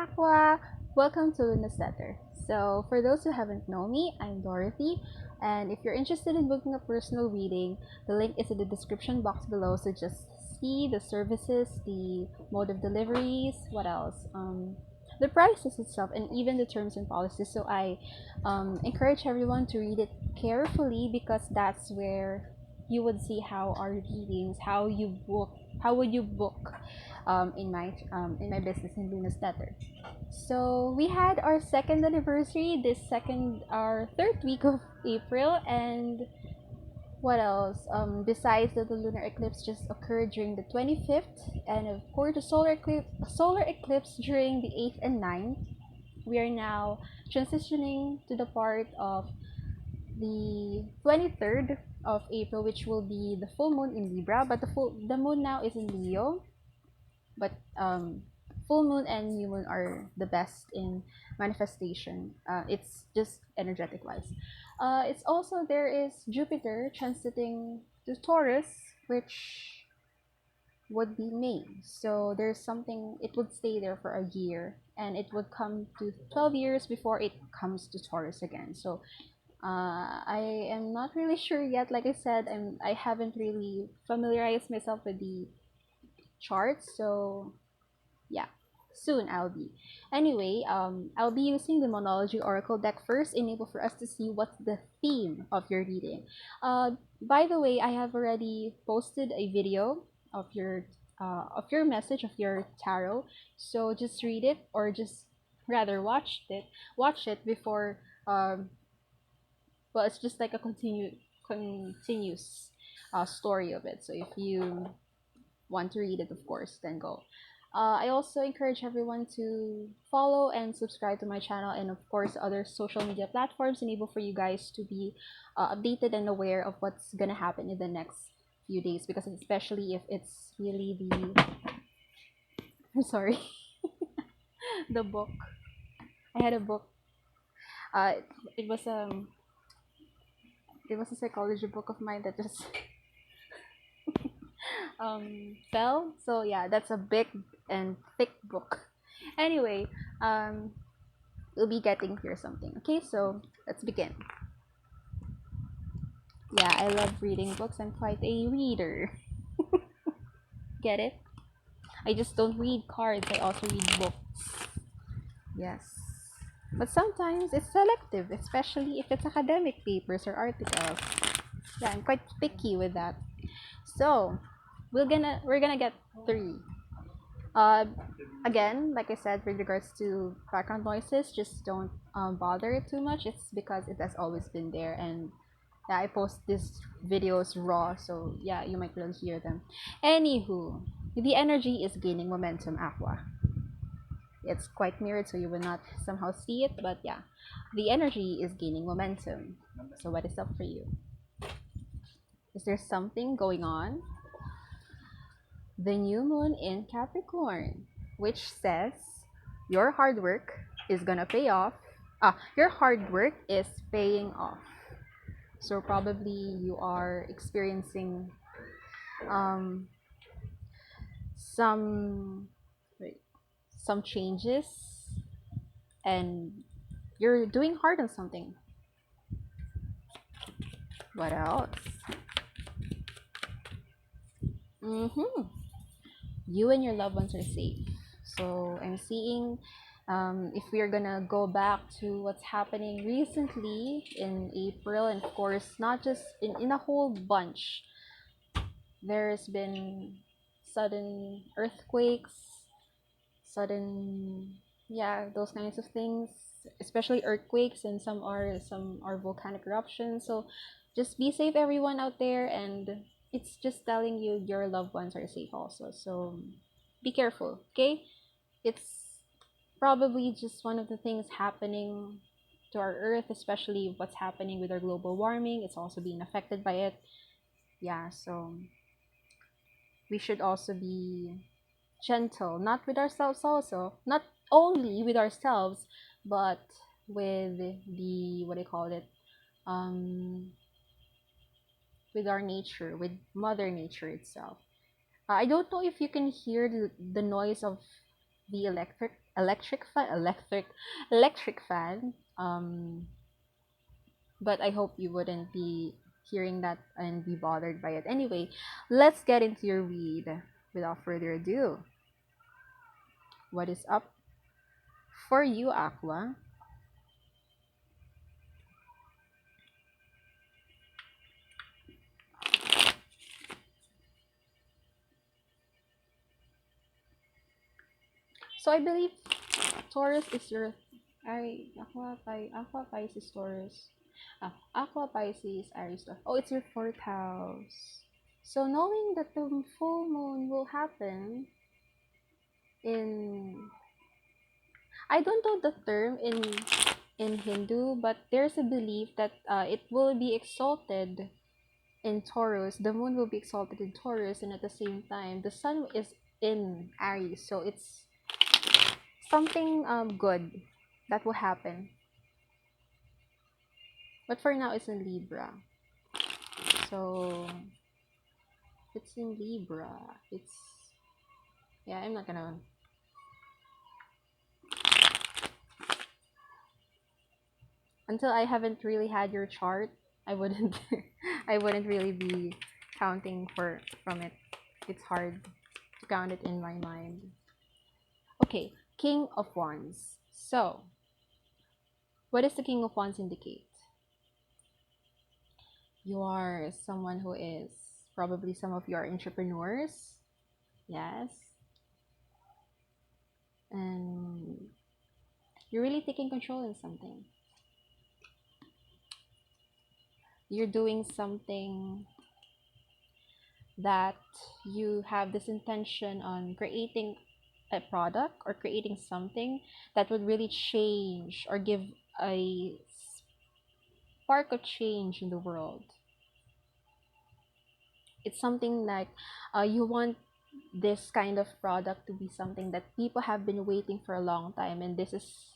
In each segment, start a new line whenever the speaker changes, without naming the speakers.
Aqua! Welcome to Luna's Letter. So, for those who haven't known me, I'm Dorothy, and if you're interested in booking a personal reading, the link is in the description box below. So just see the services, the mode of deliveries, what else? The prices itself, and even the terms and policies. So I encourage everyone to read it carefully because that's where you would see how our readings, how would you book in my business in Luna's Letter. So we had our second anniversary our third week of April, and what else? Besides that, the lunar eclipse just occurred during the 25th, and of course the solar eclipse during the 8th and 9th. We are now transitioning to the part of the 23rd of April, which will be the full moon in Libra, but the moon now is in Leo. But full moon and new moon are the best in manifestation. It's just energetic wise. It's also there is Jupiter transiting to Taurus, which would be May. So there's something, it would stay there for a year, and it would come to 12 years before it comes to Taurus again. So I am not really sure yet. Like I said, I haven't really familiarized myself with the charts. So yeah, soon I'll be. Anyway, I'll be using the Monology Oracle deck first, enable for us to see what's the theme of your reading. By the way, I have already posted a video of your message of your tarot. So just read it, or just rather watch it before. Well, it's just like a continuous story of it. So if you want to read it, of course, then go. I also encourage everyone to follow and subscribe to my channel, and of course other social media platforms, enable for you guys to be updated and aware of what's gonna happen in the next few days, because especially if it's really the I'm sorry, the book. I had a book. Uh, it was it was a psychology book of mine that just fell. So yeah, that's a big and thick book. Anyway, um, we'll be getting here something. Okay, so let's begin. Yeah, I love reading books. I'm quite a reader. Get it? I just don't read cards, I also read books. Yes. But sometimes it's selective, especially if it's academic papers or articles. Yeah, I'm quite picky with that. So, we're gonna get three. Uh, Again, like I said, with regards to background noises, just don't bother it too much. It's because it has always been there, and yeah, I post these videos raw, so yeah, you might really hear them. Anywho, the energy is gaining momentum, Aqua. It's quite mirrored, so you will not somehow see it, but yeah, the energy is gaining momentum. So what is up for you? Is there something going on? The new moon in Capricorn, which says your hard work is gonna pay off. Your hard work is paying off. So probably you are experiencing um, some wait, some changes, and you're doing hard on something. What else? Mm-hmm. You and your loved ones are safe. So I'm seeing, if we're gonna go back to what's happening recently in April, and of course, not just in a whole bunch, there's been sudden earthquakes, sudden, yeah, those kinds of things, especially earthquakes, and some are volcanic eruptions. So just be safe, everyone out there, and it's just telling you your loved ones are safe also. So be careful, okay? It's probably just one of the things happening to our earth, especially what's happening with our global warming. It's also being affected by it. Yeah, so we should also be gentle, not with ourselves also, not only with ourselves, but with the, what do you call it, um with our nature, with mother nature itself. I don't know if you can hear the noise of the electric fan. But I hope you wouldn't be hearing that and be bothered by it. Anyway, let's get into your read. Without further ado, what is up for you, Aqua? So I believe Taurus is your Aqua Pisces Taurus. Aqua Pisces Aries Taurus. Oh, it's your fourth house. So knowing that the full moon will happen in, I don't know the term in Hindu, but there's a belief that it will be exalted in Taurus. The moon will be exalted in Taurus, and at the same time, the sun is in Aries. So it's something good that will happen. But for now, it's in Libra. So it's in Libra. It's, yeah. I'm not gonna, until I haven't really had your chart. I wouldn't I wouldn't really be counting for from it. It's hard to count it in my mind. Okay, King of Wands. So, what does the King of Wands indicate? You are someone who is, probably some of you are entrepreneurs. Yes. And you're really taking control in something. You're doing something that you have this intention on creating a product or creating something that would really change or give a spark of change in the world. It's something like you want this kind of product to be something that people have been waiting for a long time, and this is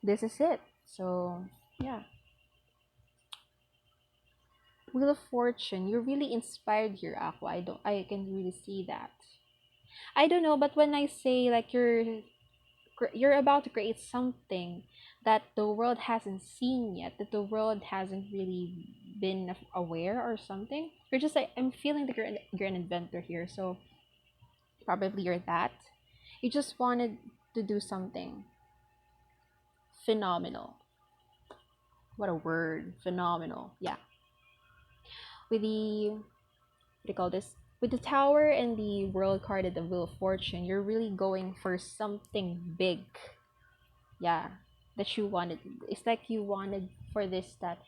it. So yeah, Wheel of Fortune, you're really inspired here, Aqua. I can really see that. I don't know, but when I say like you're about to create something that the world hasn't seen yet, that the world hasn't really been aware or something. You're just like, I'm feeling that you're an inventor here, so probably you're that. You just wanted to do something phenomenal. What a word, phenomenal. Yeah. With the, what do you call this? With the Tower and the World card at the Wheel of Fortune, you're really going for something big. Yeah, that you wanted. It's like you wanted for this that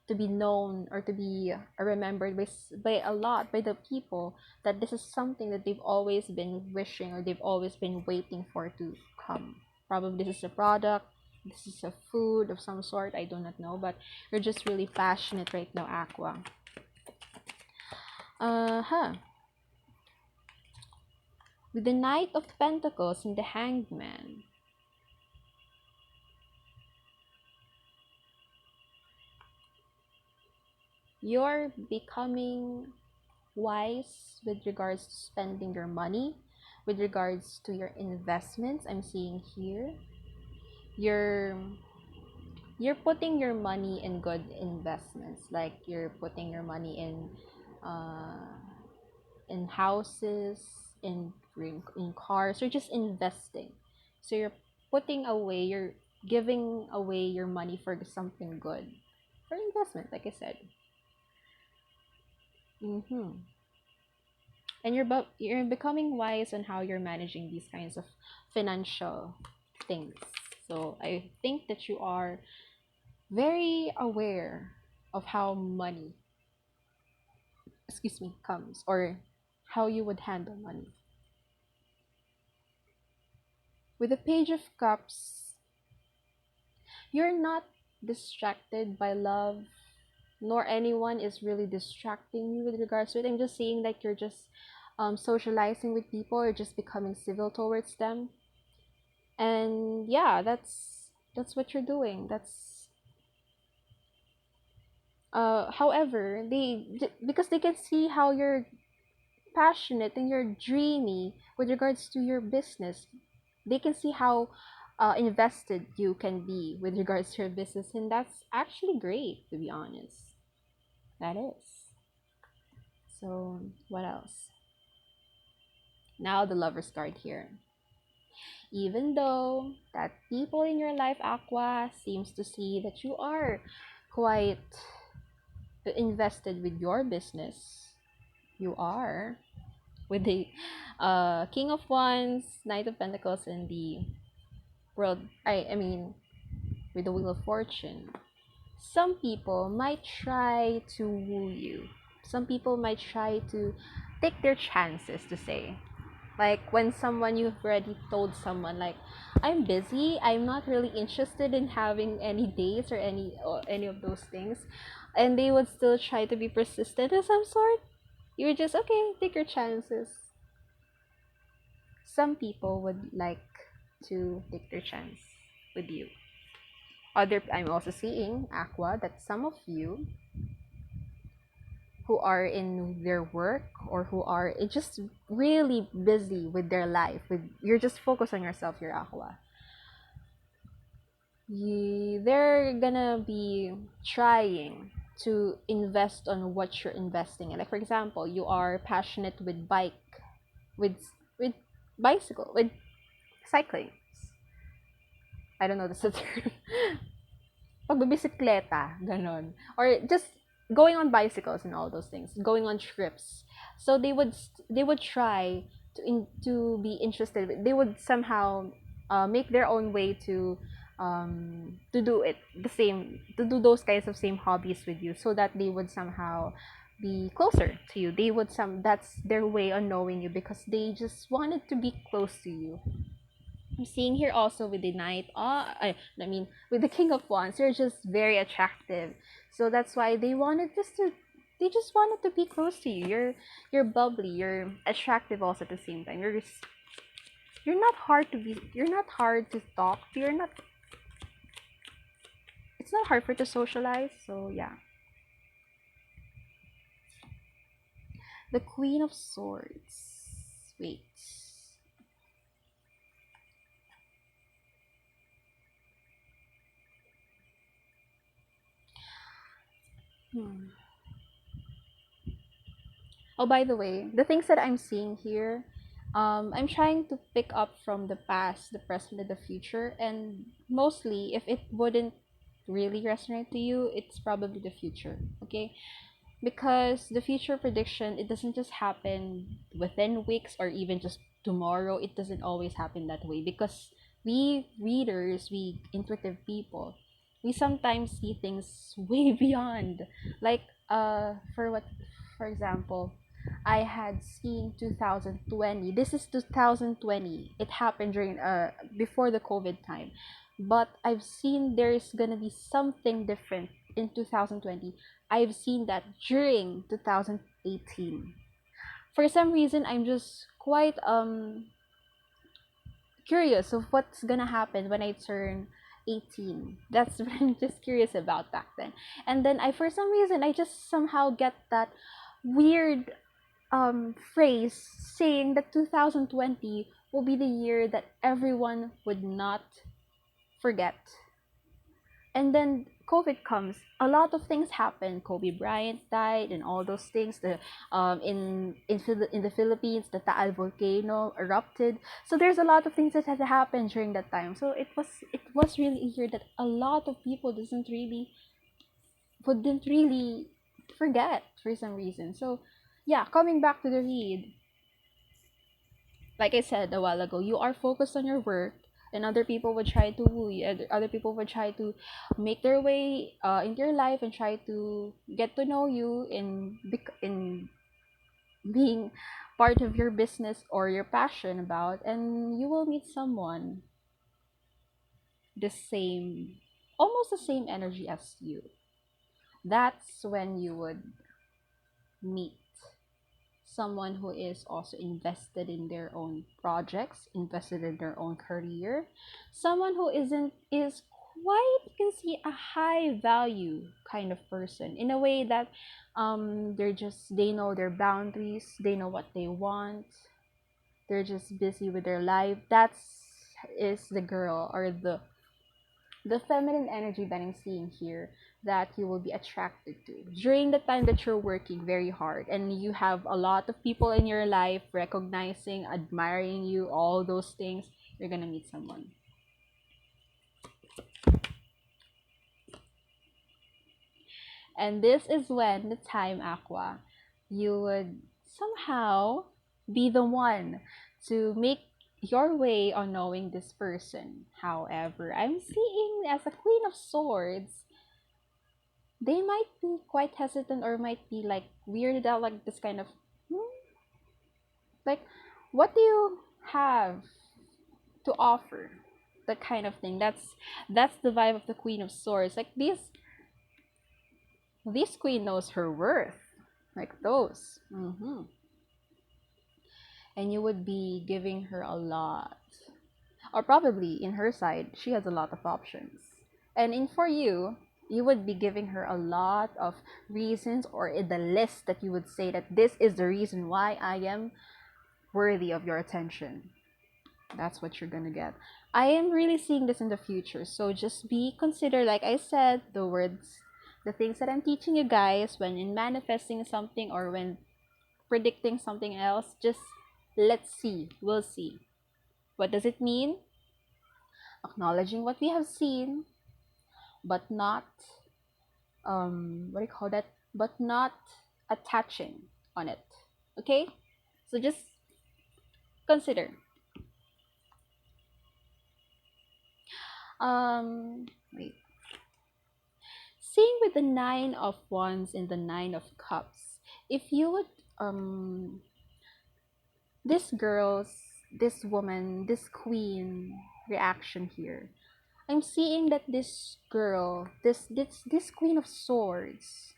to be known or to be remembered by a lot, by the people, that this is something that they've always been wishing or they've always been waiting for to come. Probably this is a product, this is a food of some sort, I do not know, but you're just really passionate right now, Aqua. Uh-huh. With the Knight of Pentacles and the Hanged Man, you're becoming wise with regards to spending your money, with regards to your investments. I'm seeing here you're you're putting your money in good investments, like you're putting your money uh in houses, in cars, or just investing. So you're putting away, you're giving away your money for something good, for investment, like I said. Mm-hmm. And you're becoming wise on how you're managing these kinds of financial things. So I think that you are very aware of how money, excuse me, comes, or how you would handle money. With the Page of Cups, you're not distracted by love, nor anyone is really distracting you with regards to it. I'm just saying that you're just socializing with people or just becoming civil towards them. And yeah, that's what you're doing. That's however, because they can see how you're passionate and you're dreamy with regards to your business. They can see how invested you can be with regards to your business, and that's actually great, to be honest. That is. So, what else? Now, the lover's card here. Even though that people in your life, Aqua, seems to see that you are quite invested with your business, you are with the King of Wands, Knight of Pentacles, and the World. I mean, with the Wheel of Fortune. Some people might try to woo you. Some people might try to take their chances to say, like when someone you've already told someone like, I'm busy, I'm not really interested in having any dates or any of those things, and they would still try to be persistent of some sort. You're just okay, take your chances. Some people would like to take their chance with you. Other, I'm also seeing, Aqua, that some of you who are in their work or who are just really busy with their life, with you're just focused on yourself, your Aqua, they're gonna be trying to invest on what you're investing in. Like for example, you are passionate with with with bicycle, with cycling. I don't know the term. Pagbibisikleta, ganon. Or just going on bicycles and all those things, going on trips. So they would try to be interested. They would somehow make their own way to do it the same, to do those kinds of same hobbies with you, so that they would somehow be closer to you. They would some That's their way on knowing you, because they just wanted to be close to you. I'm seeing here also with the knight. I mean, with the king of wands, you're just very attractive. So that's why they just wanted to be close to you. You're bubbly. You're attractive also at the same time. You're not hard to be. You're not hard to talk to. You're not. It's not hard for you to socialize. So yeah, the queen of swords. Wait. Hmm. Oh, by the way, the things that I'm seeing here, I'm trying to pick up from the past, the present, and the future. And mostly, if it wouldn't really resonate to you, it's probably the future. Okay? Because the future prediction, it doesn't just happen within weeks or even just tomorrow. It doesn't always happen that way, because we readers, we intuitive people, we sometimes see things way beyond. Like for example, I had seen 2020. This is 2020. It happened during before the COVID time, but I've seen there's gonna be something different in 2020. I've seen that during 2018. For some reason, I'm just quite curious of what's gonna happen when I turn 18. That's what I'm just curious about back then. And then I, for some reason, I just somehow get that weird phrase saying that 2020 will be the year that everyone would not forget. And then COVID comes. A lot of things happen. Kobe Bryant died, and all those things. The in the Philippines, the Taal volcano erupted. So there's a lot of things that had happened during that time. So it was really a year that a lot of people didn't really forget for some reason. So yeah, coming back to the read, like I said a while ago, you are focused on your work, and other people would try to woo you. Other people would try to make their way into your life and try to get to know you in being part of your business or your passion about, and you will meet someone the same, almost the same energy as you. That's when you would meet someone who is also invested in their own projects, invested in their own career, someone who is quite, you can see, a high value kind of person, in a way that they know their boundaries, they know what they want, they're just busy with their life. That's is the girl or the feminine energy that I'm seeing here that you will be attracted to during the time that you're working very hard and you have a lot of people in your life recognizing, admiring you, all those things. You're gonna meet someone. And this is when the time, Aqua, you would somehow be the one to make your way on knowing this person. However, I'm seeing as a Queen of Swords, they might be quite hesitant or might be like weirded out, like this kind of, hmm? Like, what do you have to offer? That kind of thing. That's the vibe of the Queen of Swords. Like this queen knows her worth, like those. And you would be giving her a lot, or probably in her side, she has a lot of options. And in for you, you would be giving her a lot of reasons, or in the list that you would say that this is the reason why I am worthy of your attention. That's what you're gonna get. I am really seeing this in the future, so just be consider, like I said, the words, the things that I'm teaching you guys when in manifesting something or when predicting something else. Just let's see, we'll see. What does it mean? Acknowledging what we have seen, but not what do you call that? But not attaching on it. Okay? So just consider. Wait. Same with the Nine of Wands and the Nine of Cups. If you would this girl's, this woman, this queen reaction here, I'm seeing that this girl, this Queen of Swords,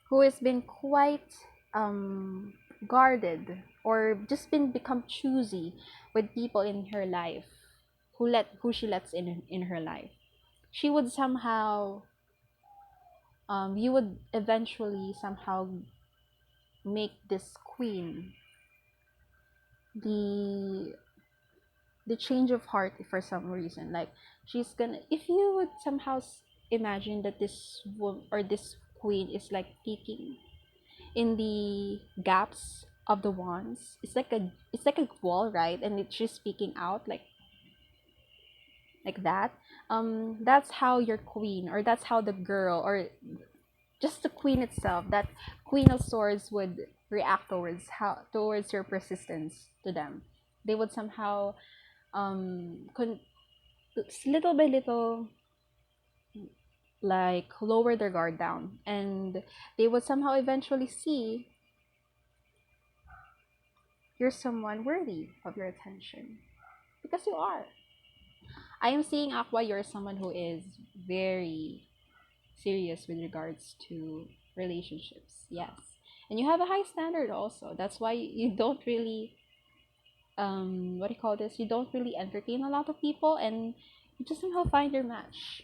who has been quite guarded or just been become choosy with people in her life, who she lets in her life. She would somehow you would eventually somehow make this queen the change of heart for some reason. Like she's gonna, if you would somehow imagine that this woman or this queen is like peeking in the gaps of the wands, it's like a wall, right? And it's just speaking out like that. That's how your queen, or that's how the girl, or just the queen itself, that Queen of Swords would react towards your persistence to them. They would somehow little by little, like lower their guard down, and they would somehow eventually see you're someone worthy of your attention, because you are. I am seeing, Aqua, you're someone who is very serious with regards to relationships. Yes. And you have a high standard also. That's why you don't really what do you call this? You don't really entertain a lot of people, and you just somehow find your match.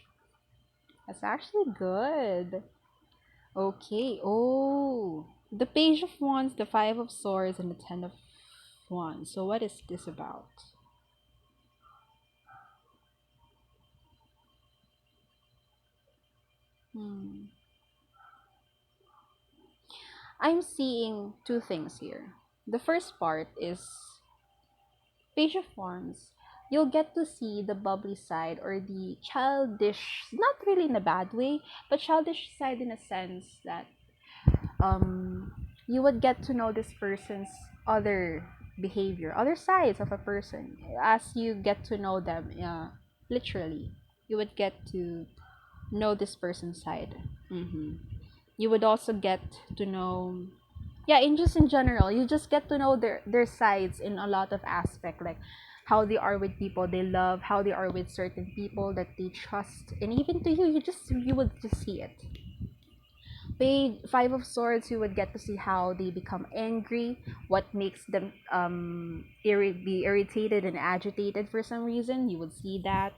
That's actually good. Okay. Oh, the Page of Wands, the Five of Swords, and the Ten of Wands. So what is this about? Hmm. I'm seeing two things here. The first part is Page of Wands. You'll get to see the bubbly side, or the childish, not really in a bad way, but childish side in a sense that um you would get to know this person's other behavior, other sides of a person as you get to know them. Literally, you would get to know this person's side. You would also get to know, yeah, in just in general, you just get to know their sides in a lot of aspect, like how they are with people they love, how they are with certain people that they trust, and even to you, you would just see it. Page Five of Swords, you would get to see how they become angry, what makes them be irritated and agitated for some reason. You would see that,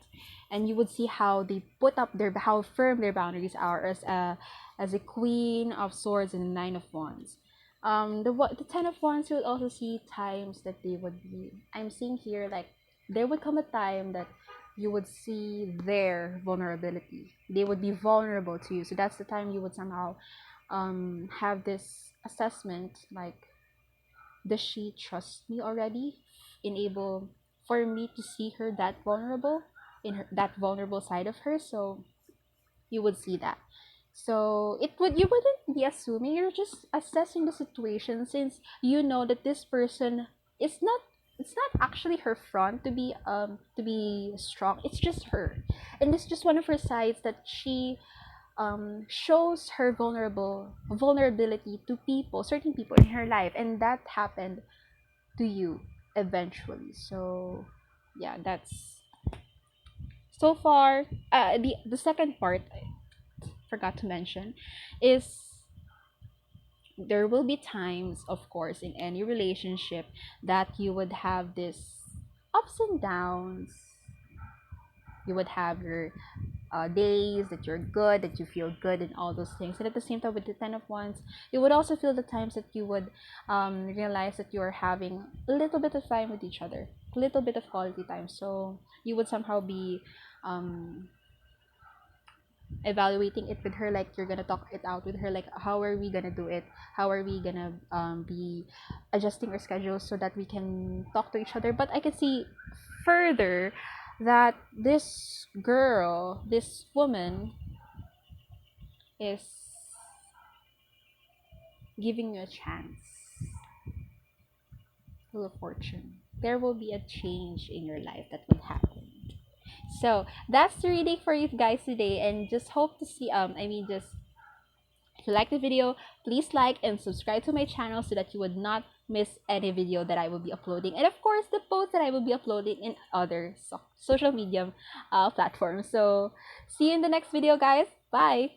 and you would see how they put up how firm their boundaries are as a Queen of Swords and a Nine of Wands. The Ten of Wands, you would also see times that they would be. I'm seeing here like there would come a time that you would see their vulnerability. They would be vulnerable to you. So that's the time you would somehow have this assessment like, does she trust me already? Enable for me to see her that vulnerable, in her that vulnerable side of her. So you would see that. So it would, you wouldn't be assuming, you're just assessing the situation, since you know that this person is not, it's not actually her front to be strong. It's just her. And it's just one of her sides that she shows her vulnerability to people, certain people in her life, and that happened to you eventually. So yeah, that's so far. The second part I forgot to mention is, there will be times, of course, in any relationship that you would have this ups and downs. You would have your days that you're good, that you feel good, and all those things. And at the same time, with the Ten of Wands, you would also feel the times that you would realize that you're having a little bit of time with each other, a little bit of quality time. So you would somehow be um, evaluating it with her, like you're gonna talk it out with her, like how are we gonna do it, how are we gonna be adjusting our schedules so that we can talk to each other. But I can see further that this girl, this woman, is giving you a chance. Wheel of Fortune, there will be a change in your life that will happen. So that's the reading for you guys today, and just hope to see just, if you like the video, please like and subscribe to my channel so that you would not miss any video that I will be uploading. And of course, the posts that I will be uploading in other social media platforms. So, see you in the next video, guys. Bye!